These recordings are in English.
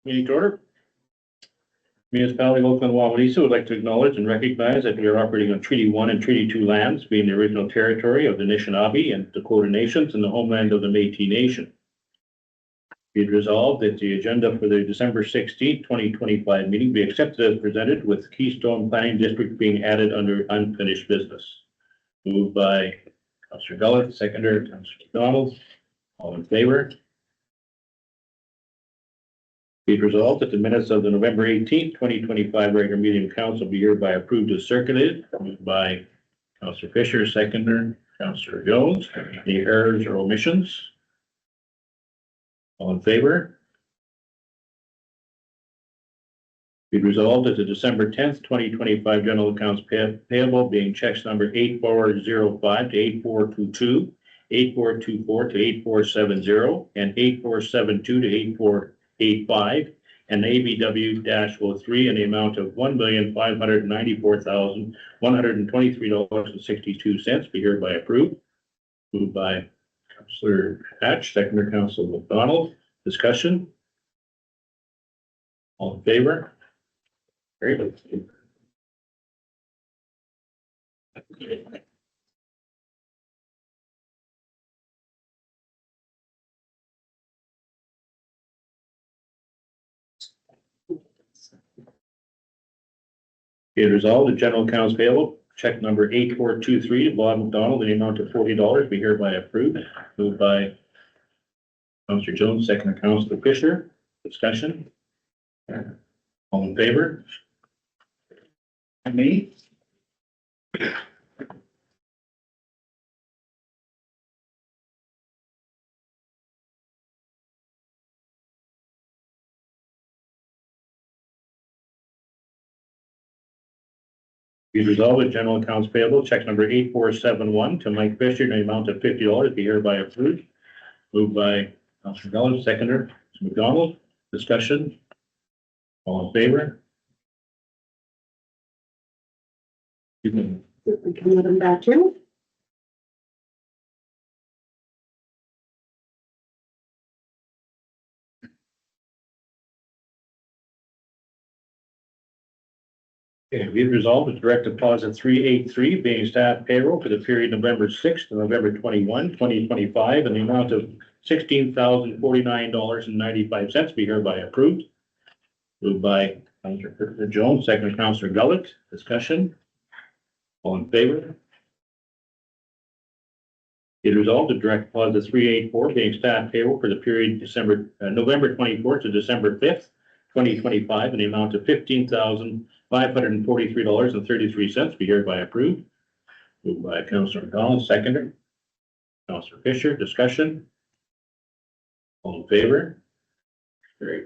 Meeting to order. Municipality of Oakland-Wawanesa would like to acknowledge and recognize that we are operating on Treaty 1 and Treaty 2 lands, being the original territory of the Anishinaabe and Dakota Nations and the homeland of the Métis Nation. Be it resolved that the agenda for the December 16th, 2025 meeting be accepted as presented, with Keystone Planning District being added under unfinished business. Moved by Councillor Gullett, seconder Councillor McDonald. All in favor? Be it resolved that the minutes of the November 18th, 2025 regular meeting of council be hereby approved as circulated. Moved by Councillor Fisher, seconder Councillor Jones. Any errors or omissions? All in favor? Be it resolved that the December 10th, 2025 general accounts payable being checks number 8405 to 8422, 8424 to 8470, and 8472 to 8485, and ABW-03 in the amount of $1,594,123.62 be hereby approved. Moved by Councillor Hatch, seconder Councillor McDonald. Discussion? All in favor? Very good. Be it resolved, the general accounts payable, check number 8423 to Bob McDonald in the amount of $40 be hereby approved. Moved by Councillor Jones, second Councillor Fisher. Discussion? All in favor? And me? Be resolved that general accounts payable, check number 8471 to Mike Fisher in the amount of $50 be hereby approved. Moved by Councillor Gullett, seconder McDonald. Discussion? All in favor? We can let them back too. Okay, we have resolved that direct deposit 383 being staff payroll for the period November 6th to November 21, 2025 in the amount of $16,049.95 be hereby approved. Moved by Councillor Jones, second Councillor Gullett. Discussion? All in favor? It resolved that direct deposit 384 being staff payroll for the period November 24th to December 5th, 2025 in the amount of $15,543.33 be hereby approved. Moved by Councillor McDonald, seconder Councillor Fisher. Discussion? All in favor? Great.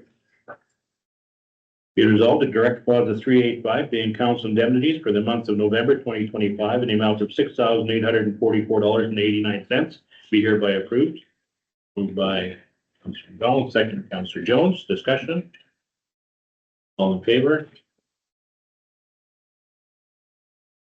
Be resolved that direct deposit 385 being council indemnities for the month of November 2025 in the amount of $6,844.89 be hereby approved. Moved by Councillor McDonald, second Councillor Jones. Discussion? All in favor?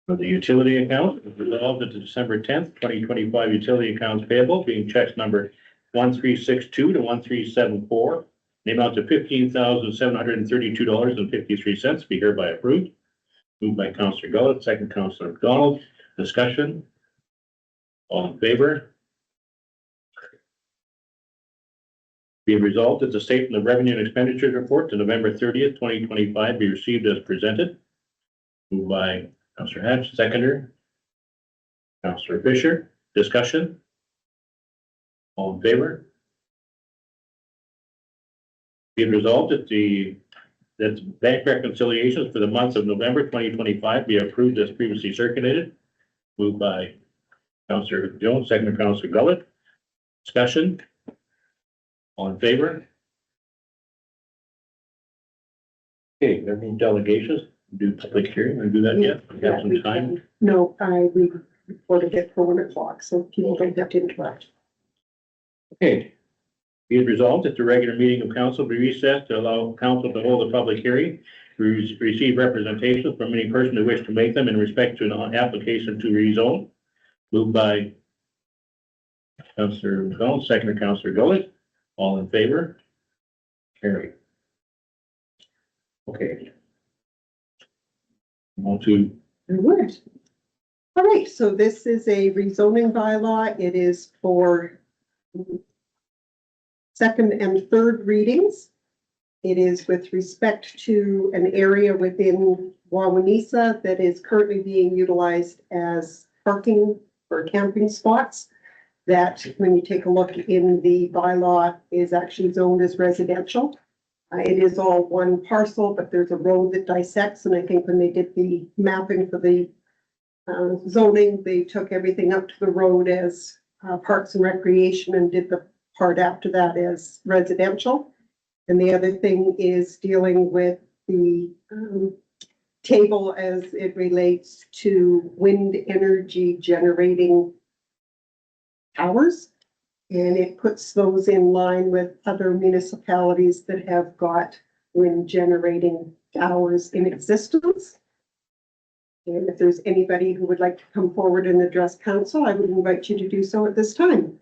For the utility account, resolved that the December 10th, 2025 utility accounts payable being checks number 1362 to 1374, the amount of $15,732.53 be hereby approved. Moved by Councillor Gullett, second Councillor McDonald. Discussion? All in favor? Be resolved that the statement of revenue and expenditures report to November 30th, 2025 be received as presented. Moved by Councillor Hatch, seconder Councillor Fisher. Discussion? All in favor? Be resolved that bank reconciliations for the month of November 2025 be approved as previously circulated. Moved by Councillor Jones, second Councillor Gullett. Discussion? All in favor? Okay, there are any delegations. Do public hearing or do that yet? We have some time. No, we reported it for 1 o'clock, so people don't have to interrupt. Okay. Be it resolved that the regular meeting of council be recessed to allow council to hold a public hearing to receive representation from any person who wish to make them in respect to an application to rezone. Moved by Councillor McDonald, second Councillor Gullett. All in favor? Carried. Okay. On to, I would. All right, so this is a rezoning bylaw. It is for second and third readings. It is with respect to an area within Wawanesa that is currently being utilized as parking for camping spots. That, when you take a look in the bylaw, is actually zoned as residential. It is all one parcel, but there's a road that dissects, and I think when they did the mapping for the zoning, they took everything up to the road as parks and recreation and did the part after that as residential. And the other thing is dealing with the table as it relates to wind energy generating towers. And it puts those in line with other municipalities that have got wind generating towers in existence. And if there's anybody who would like to come forward and address council, I would invite you to do so at this time.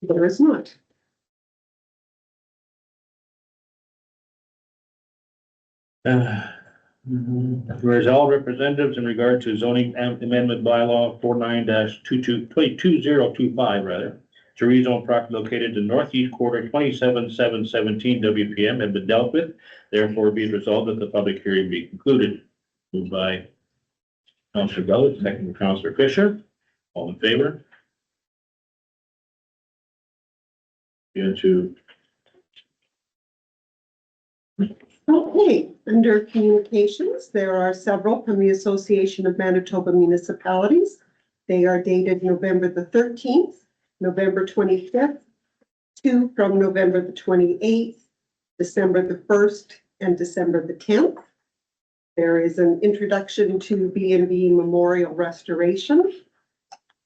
There is not. whereas all representatives in regard to zoning amendment bylaw 49-2025 rather, to rezone property located in northeast quarter 27-717 WPM have been dealt with. Therefore, be it resolved that the public hearing be concluded. Moved by Councillor Gullett, second by Councillor Fisher. All in favor? Into Okay, under communications, there are several from the Association of Manitoba Municipalities. They are dated November the 13th, November 25th, 2 from November the 28th, December the 1st, and December the 10th. There is an introduction to B&B Memorial Restoration.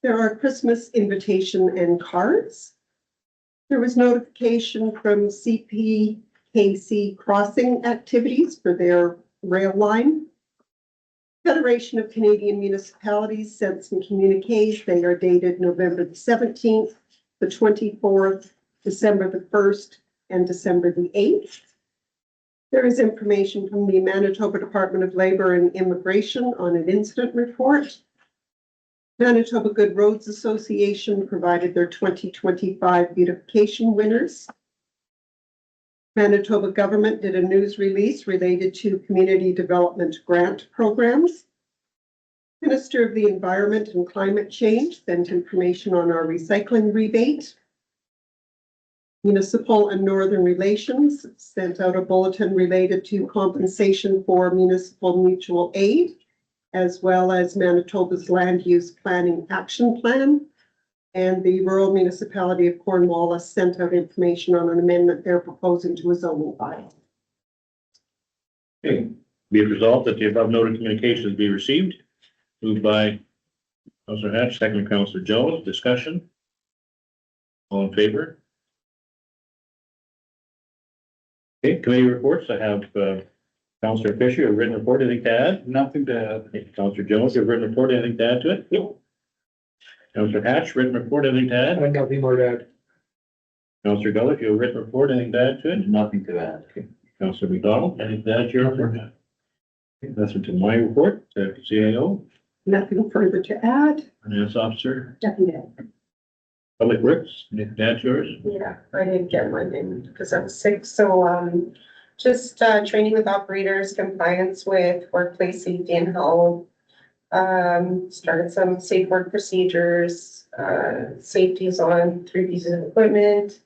There are Christmas invitation and cards. There was notification from CPKC Crossing activities for their rail line. Federation of Canadian Municipalities sent some communiques. They are dated November the 17th, the 24th, December the 1st, and December the 8th. There is information from the Manitoba Department of Labor and Immigration on an incident report. Manitoba Good Roads Association provided their 2025 beautification winners. Manitoba government did a news release related to community development grant programs. Minister of the Environment and Climate Change sent information on our recycling rebate. Municipal and Northern Relations sent out a bulletin related to compensation for municipal mutual aid, as well as Manitoba's Land Use Planning Action Plan. And the rural municipality of Cornwallis sent out information on an amendment they're proposing to a zoning bylaw. Okay, be it resolved that the above noted communications be received. Moved by Councillor Hatch, second by Councillor Jones. Discussion. All in favor? Okay, committee reports. I have Councillor Fisher, a written report. Anything to add? Nothing to add. Okay, Councillor Jones, you have a written report. Anything to add to it? Nope. Councillor Hatch, written report. Anything to add? Nothing more to add. Councillor Gullett, you have a written report. Anything to add to it? Nothing to add. Okay. Councillor McDonald, anything to add to your report? Okay, that's it to my report. CAO, Nothing further to add. finance officer, Nothing to add. public works. Anything to add to yours? Yeah, I didn't get mine in because I was sick, so, just, training with operators, compliance with workplace safety and health. Started some safe work procedures, safeties on 3 pieces of equipment.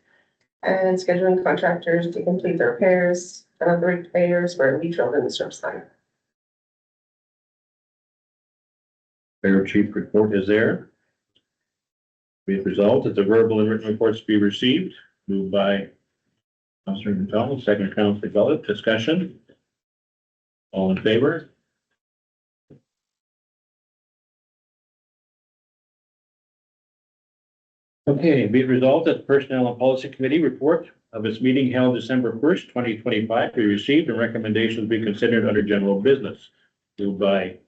And scheduling contractors to complete the repairs, and other repairs where we drilled in the service line. Fire chief report is there. Be it resolved that the verbal and written reports be received. Moved by Councillor McDonald, second Councillor Gullett. Discussion. All in favor? Okay, be it resolved that the Personnel and Policy Committee report of its meeting held December 1st, 2025 be received and recommendations be considered under general business. Moved by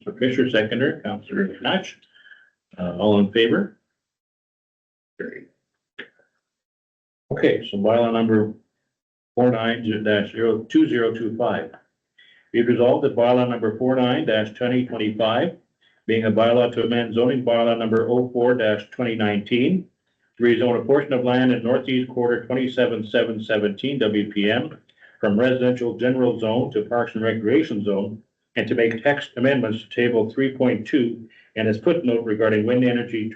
Councillor Fisher, seconder, Councillor Hatch. All in favor? Carried. Okay, so bylaw number 49-2025. Be it resolved that bylaw number 49-2025, being a bylaw to amend zoning bylaw number 04-2019, to rezone a portion of land in northeast quarter 27-717 WPM from residential general zone to parks and recreation zone, and to make text amendments to table 3.2 and its footnote regarding wind energy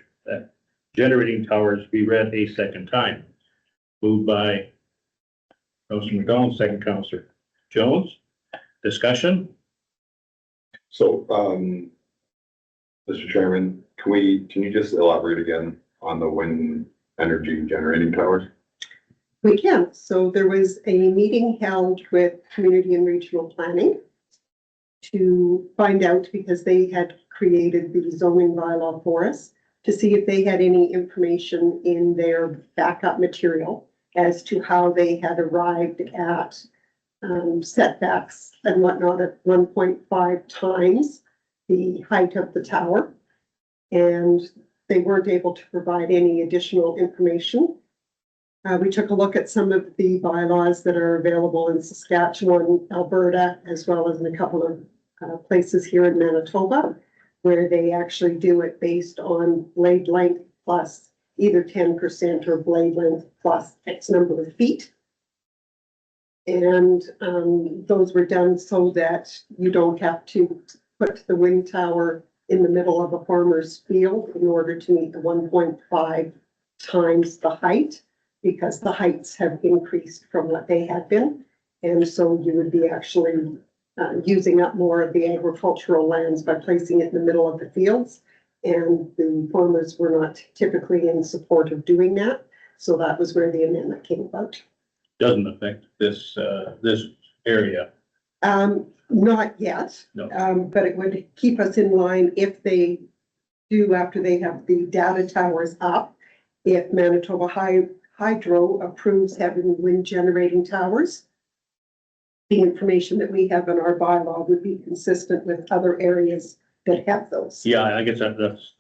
generating towers be read a second time. Moved by Councilor McDonald, second Councilor Jones. Discussion? So, Mr. Chairman, can you just elaborate again on the wind energy generating towers? We can. So there was a meeting held with Community and Regional Planning to find out, because they had created the zoning bylaw for us, to see if they had any information in their backup material as to how they had arrived at setbacks and whatnot at 1.5 times the height of the tower. And they weren't able to provide any additional information. We took a look at some of the bylaws that are available in Saskatchewan, Alberta, as well as in a couple of places here in Manitoba, where they actually do it based on blade length plus either 10% or blade length plus X number of feet. And those were done so that you don't have to put the wind tower in the middle of a farmer's field in order to meet the 1.5 times the height, because the heights have increased from what they had been. And so you would be actually using up more of the agricultural lands by placing it in the middle of the fields. And the farmers were not typically in support of doing that. So that was where the amendment came about. Doesn't affect this area. Not yet, No. but it would keep us in line if they do, after they have the data towers up, if Manitoba Hydro approves having wind generating towers, the information that we have in our bylaw would be consistent with other areas that have those. Yeah, I guess that's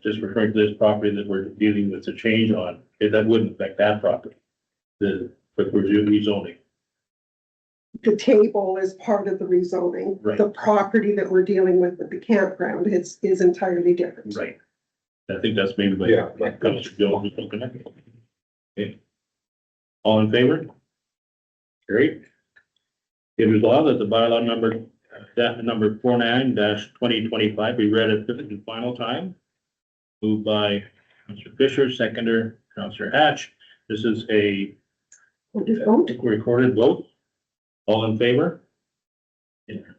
just referring to this property that we're dealing with the change on. That wouldn't affect that property. But we're doing rezoning. The table is part of the rezoning. Right. The property that we're dealing with the campground is entirely different. Right. I think that's maybe what Councilor Jones was looking at. Okay. All in favor? Carried. It is law that the bylaw number 49-2025 be read at fifth and final time. Moved by Councilor Fisher, seconder Councilor Hatch. This is a recorded vote. All in favor? Unanimous.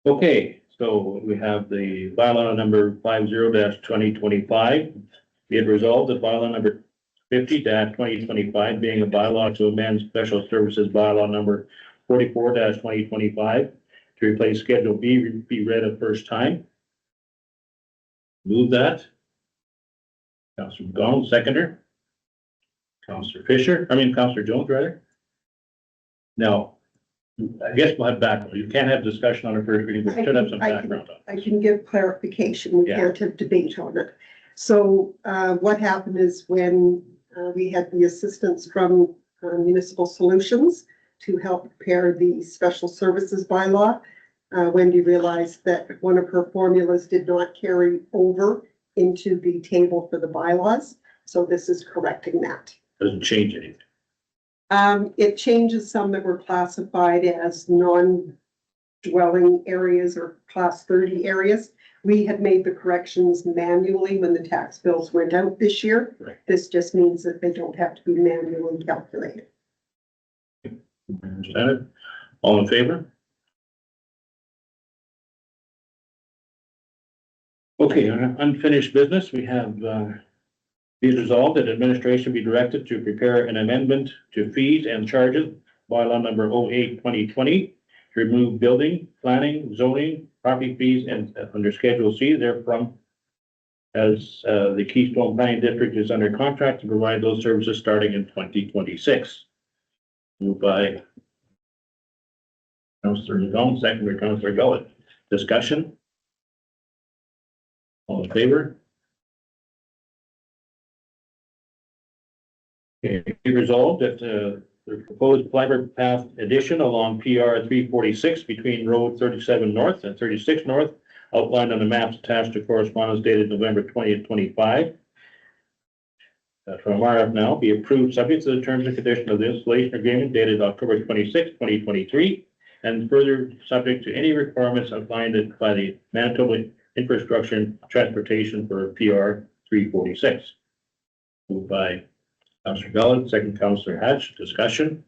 Okay, so we have the bylaw number 50-2025. Be it resolved that bylaw number 50-2025, being a bylaw to amend special services bylaw number 44-2025 to replace Schedule B, be read a first time. Move that. Councilor McDonald, seconder. Councilor Jones, rather. Now, I guess we'll have background. You can't have discussion on a first reading, but should have some background on it. I can give clarification. We Yeah. can't have debate on it. So what happened is when we had the assistance from Municipal Solutions to help prepare the special services bylaw, Wendy realized that one of her formulas did not carry over into the table for the bylaws. So this is correcting that. Doesn't change anything. It changes some that were classified as non-dwelling areas or class 30 areas. We had made the corrections manually when the tax bills went out this year. Right. This just means that they don't have to be manually calculated. Understand it? All in favor? Okay, unfinished business. We have be it resolved that administration be directed to prepare an amendment to fees and charges, bylaw number 08-2020, to remove building, planning, zoning, property fees, and under Schedule C therefrom, as the Keystone Planning District is under contract to provide those services starting in 2026. Moved by Councilor McDonald, second by Councilor Gullett. Discussion? All in favor? Okay, be resolved that, the proposed fiber path addition along PR 346 between Road 37 North and 36 North, outlined on the maps attached to correspondence dated November 20th, 25. From RF now, be approved subject to the terms and conditions of the installation agreement dated October 26, 2023, and further subject to any requirements outlined by the Manitoba Infrastructure and Transportation for PR 346. Moved by Councillor Bellin, second Councillor Hatch. Discussion.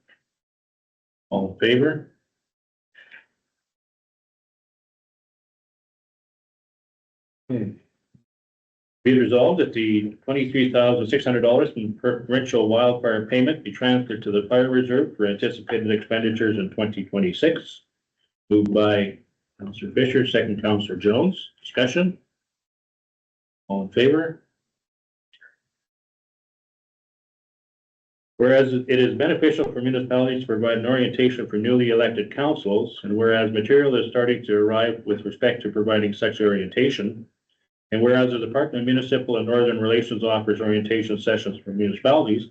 All in favor? Be it resolved that the $23,600 from provincial wildfire payment be transferred to the fire reserve for anticipated expenditures in 2026. Moved by Councillor Fisher, second Councillor Jones. Discussion. All in favor? Whereas it is beneficial for municipalities to provide an orientation for newly elected councils, and whereas material is starting to arrive with respect to providing such orientation, and whereas the Department of Municipal and Northern Relations offers orientation sessions for municipalities,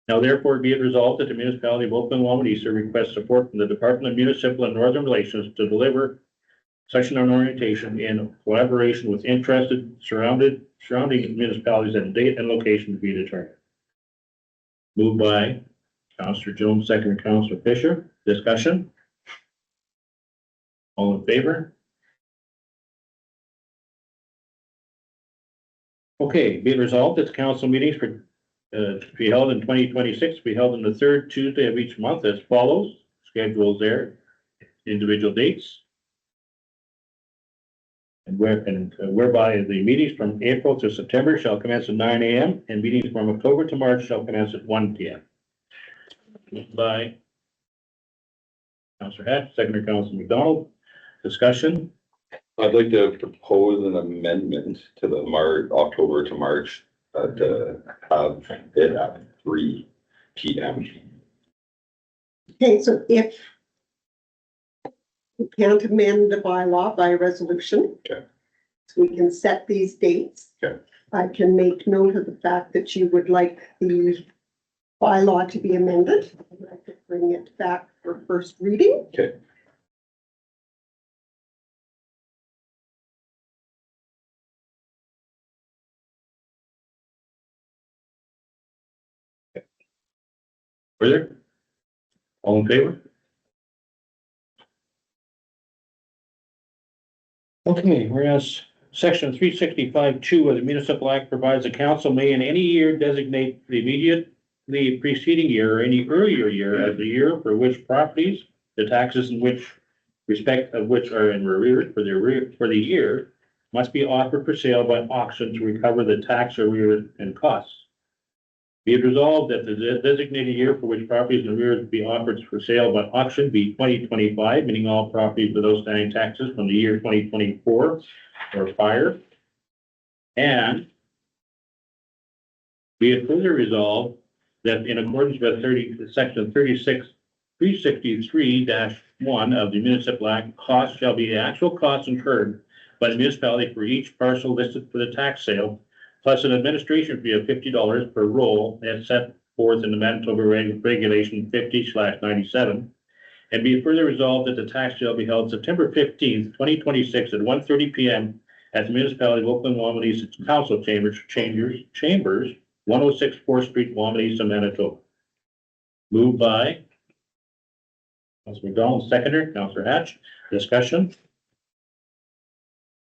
now therefore be it resolved that the municipality of Oakland-Wawanesa requests support from the Department of Municipal and Northern Relations to deliver such an orientation in collaboration with interested surrounding municipalities at a date and location to be determined. Moved by Councillor Jones, second Councillor Fisher. Discussion. All in favor? Okay, be it resolved that the council meetings for to be held in 2026 be held on the third Tuesday of each month as follows. Schedule is there, individual dates. And whereby the meetings from April to September shall commence at 9 a.m. and meetings from October to March shall commence at 1 p.m. Moved by Councillor Hatch, second Councillor McDonald. Discussion. I'd like to propose an amendment to the October to March, to have it at 3 p.m. Okay, so if we can't amend the bylaw by resolution. Okay. So we can set these dates. Okay. I can make note of the fact that you would like the bylaw to be amended. I could bring it back for first reading. Okay. Further? All in favor? Okay, whereas section 365(2) of the Municipal Act provides the council may in any year designate the immediately preceding year or any earlier year as the year for which properties, the taxes in which respect of which are in arrears for the year must be offered for sale by auction to recover the tax arrears and costs. Be it resolved that the designated year for which properties in arrears be offered for sale by auction be 2025, meaning all properties with outstanding taxes from the year 2024 or prior. And be it further resolved that in accordance with section 363-1 of the Municipal Act, costs shall be the actual costs incurred by the municipality for each parcel listed for the tax sale, plus an administration fee of $50 per roll as set forth in the Manitoba Regulation 50/97. And be it further resolved that the tax shall be held September 15th, 2026 at 1:30 p.m. at the Municipality of Oakland-Wawanesa Council Chambers, 106 4th Street, Wawanesa, Manitoba. Moved by Councillor McDonald, seconder, Councillor Hatch. Discussion.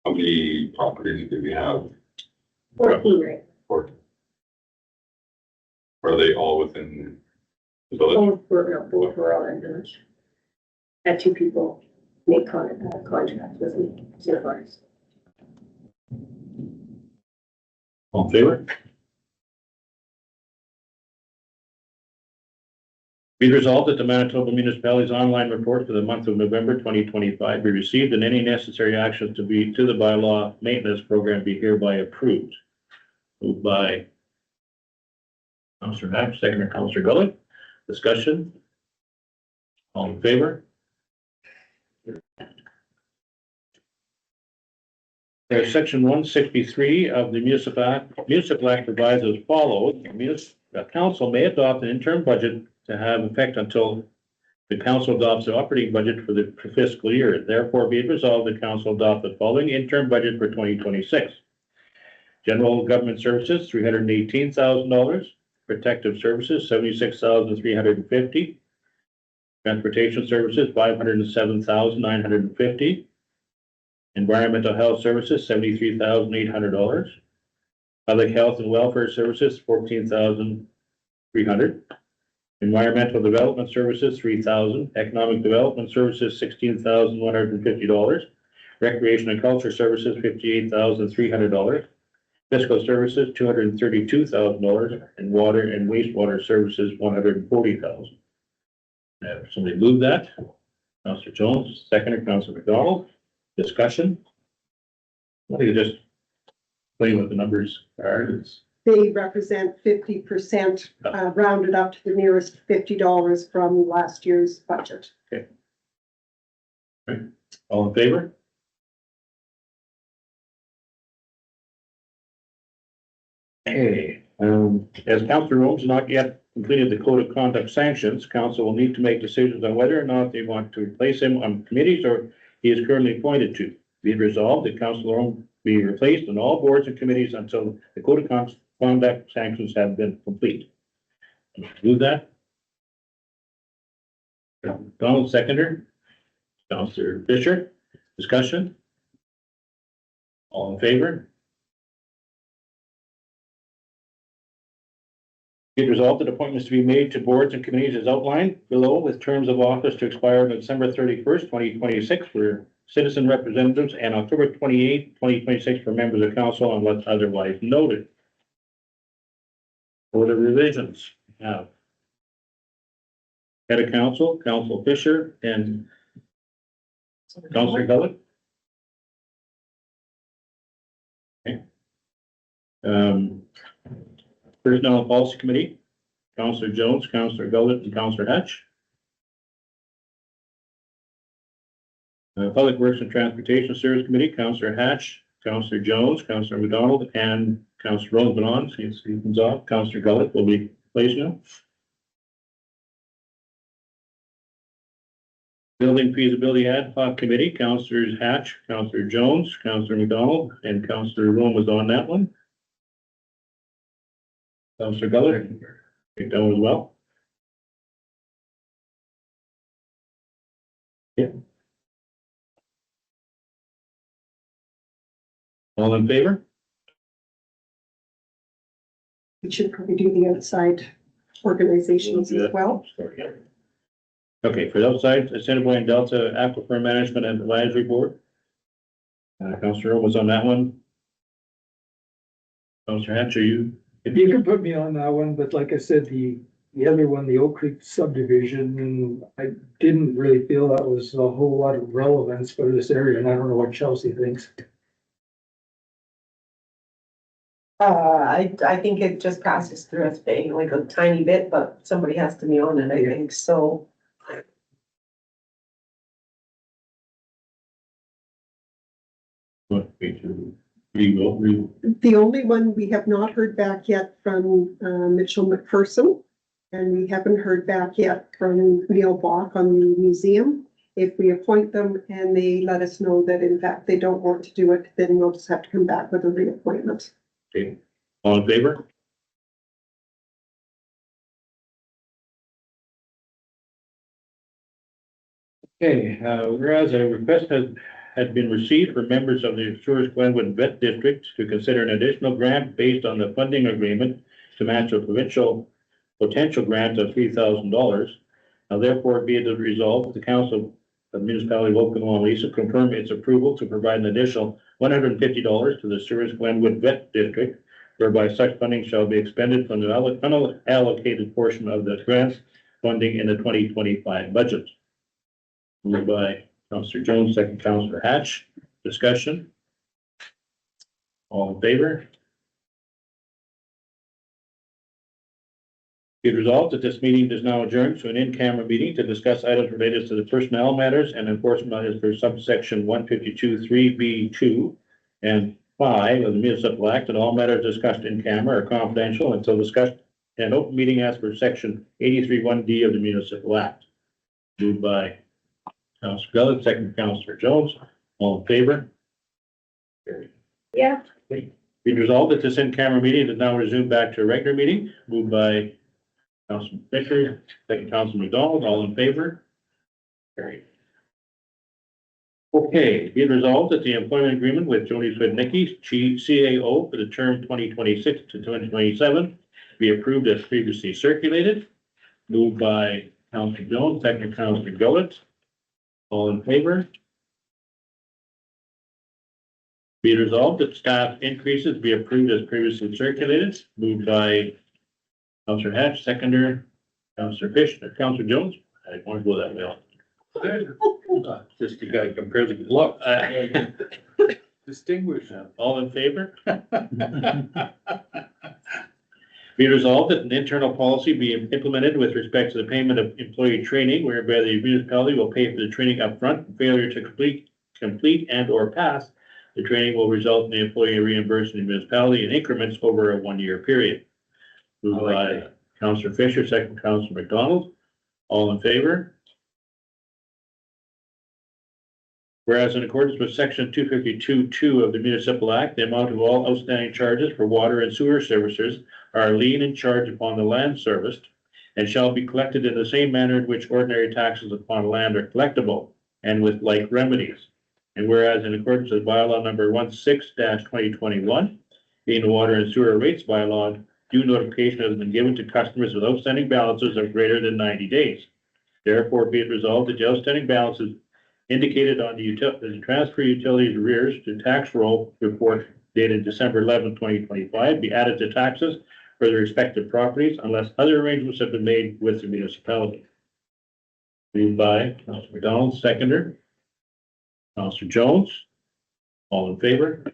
How many properties do we have? 14, right? Or are they all within the village? Both were all in village. Had two people make contracts with me, so far. All in favor? Be resolved that the Manitoba Municipalities Online Report for the month of November 2025 be received and any necessary actions to the bylaw maintenance program be hereby approved. Moved by Councillor Hatch, second by Councillor Gully. Discussion. All in favor? There's section 163 of the Municipal Act provides as follows. the council may adopt an interim budget to have effect until the council adopts the operating budget for the fiscal year. Therefore, be it resolved, the council adopt the following interim budget for 2026. General government services, $318,000. Protective services, $76,350. Transportation services, $507,950. Environmental health services, $73,800. Public health and welfare services, $14,300. Environmental development services, $3,000. Economic development services, $16,150. Recreation and culture services, $58,300. Fiscal services, $232,000, and water and wastewater services, $140,000. Have somebody move that? Councillor Jones, seconder, Councillor McDonald. Discussion? I think just explain what the numbers are. They represent 50%, rounded up to the nearest $50 from last year's budget. All in favor? Okay, as Councillor Rome's not yet completed the code of conduct sanctions, council will need to make decisions on whether or not they want to replace him on committees or he is currently appointed to. Be it resolved that Councillor Rome be replaced on all boards and committees until the code of conduct sanctions have been complete. Do that. Donald, seconder. Councillor Fisher, discussion? All in favor? Be it resolved that appointments to be made to boards and committees as outlined below with terms of office to expire on December 31st, 2026 for citizen representatives and October 28th, 2026 for members of council unless otherwise noted. For the revisions, we have head of council, Council Fisher, and Councillor Gullett. Okay. Personnel and Policy Committee, Councillor Jones, Councillor Gullett, and Councillor Hatch. Public Works and Transportation Service Committee, Councillor Hatch, Councillor Jones, Councillor McDonald, and Councillor Roseman, see if he comes off. Councillor Gullett will be placed now. Building Feasibility Ad Hoc Committee, Councillors Hatch, Councillor Jones, Councillor McDonald, and Councillor Rome was on that one. Councillor Gullett, take that one as well. Yeah. All in favor? We should probably do the outside organizations as well. Okay, for the outside, Assiniboine and Delta Aquifer Management and Advisory Board. Councillor Rome was on that one. Councillor Hatch, are you? You can put me on that one, but like I said, the other one, the Oak Creek subdivision, and I didn't really feel that was a whole lot of relevance for this area, and I don't know what Chelsea thinks. I think it just passes through us being like a tiny bit, but somebody has to be on it, I think, so. The only one we have not heard back yet from Mitchell McPherson, and we haven't heard back yet from Neil Bach on the museum. If we appoint them and they let us know that in fact they don't want to do it, then we'll just have to come back with a reappointment. Okay, all in favor? Okay, whereas a request had been received for members of the Sewers Glenwood Vet District to consider an additional grant based on the funding agreement to match a provincial potential grant of $3,000. Now therefore be it resolved, the Council of Municipality of Oakland-Wawanesa confirm its approval to provide an additional $150 to the Sewers Glenwood Vet District, whereby such funding shall be expended from the unallocated portion of the grant funding in the 2025 budget. Moved by Councillor Jones, second Councillor Hatch. Discussion? All in favor? Be it resolved that this meeting is now adjourned to an in-camera meeting to discuss items related to the personnel matters and enforcement matters for subsection 152(3)(b)(2) and 5 of the Municipal Act, and all matters discussed in camera are confidential until discussed an open meeting as per section 83(1)D of the Municipal Act. Moved by Councillor Gullett, second Councillor Jones. All in favor? Carried. Yeah. Be resolved that this in-camera meeting is now resumed back to a regular meeting. Moved by Councilman Fisher, second Councilman McDonald. All in favor? Carried. Okay, be it resolved that the employment agreement with Joni Swednicki, CAO, for the term 2026 to 2027 be approved as previously circulated. Moved by Councilor Jones, second Councilor Gullett. All in favor? Be it resolved that staff increases be approved as previously circulated. Moved by Councilor Hatch, seconder Councilor Fisher, Councilor Jones. I want to go that way. Just you gotta compare the look. Distinguish. All in favor? Be resolved that an internal policy be implemented with respect to the payment of employee training, whereby the municipality will pay for the training upfront. Failure to complete and or pass the training will result in the employee reimbursing the municipality in increments over a 1-year period. Moved by Councillor Fisher, second Councillor McDonald. All in favor? Whereas in accordance with section 252(2) of the Municipal Act, the amount of all outstanding charges for water and sewer services are lien and charged upon the land serviced and shall be collected in the same manner in which ordinary taxes upon land are collectible and with like remedies. And whereas in accordance with bylaw number 16-2021, being the water and sewer rates bylaw, due notification has been given to customers with outstanding balances of greater than 90 days. Therefore, be it resolved that the outstanding balances indicated on the transfer utilities arrears to tax roll report dated December 11, 2025 be added to taxes for the respective properties unless other arrangements have been made with the municipality. Moved by Councilor McDonald, seconder. Councilor Jones. All in favor?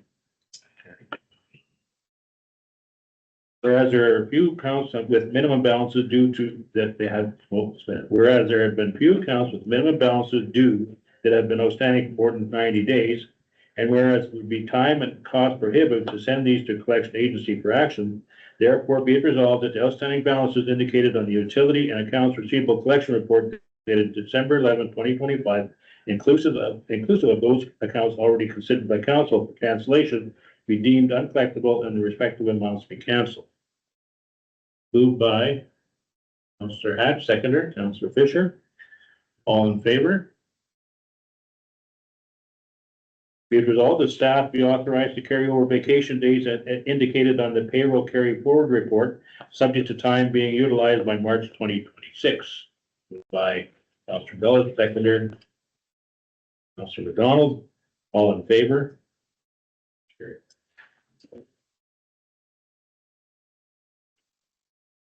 Whereas there are a few accounts with minimum balances due to that they have spent. Whereas there have been few accounts with minimum balances due that have been outstanding for more than 90 days, and whereas it would be time and cost prohibitive to send these to collection agency for action, therefore be it resolved that the outstanding balances indicated on the utility and accounts receivable collection report dated December 11, 2025, inclusive of those accounts already considered by council for cancellation, be deemed uncollectible and the respective amounts be canceled. Moved by Councillor Hatch, seconder, Councillor Fisher. All in favor? Be it resolved that staff be authorized to carry over vacation days indicated on the payroll carry forward report, subject to time being utilized by March 2026. Moved by Councillor Gullett, seconder, Councillor McDonald. All in favor? Carried.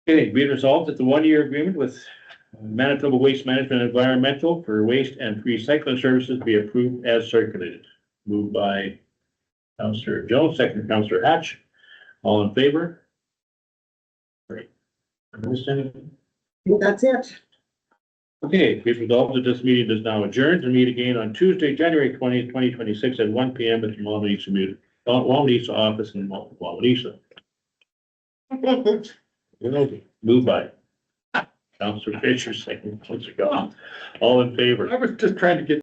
Okay, be it resolved that the 1-year agreement with Manitoba Waste Management Environmental for waste and recycling services be approved as circulated. Moved by Councillor Jones, second Councillor Hatch. All in favor? Great. Missed anything? I think that's it. Okay, be it resolved that this meeting is now adjourned to meet again on Tuesday, January 20th, 2026 at 1 p.m. at the Wawanesa office in Wawanesa. Moved by Councillor Fisher, second Councillor Gall. All in favor? I was just trying to get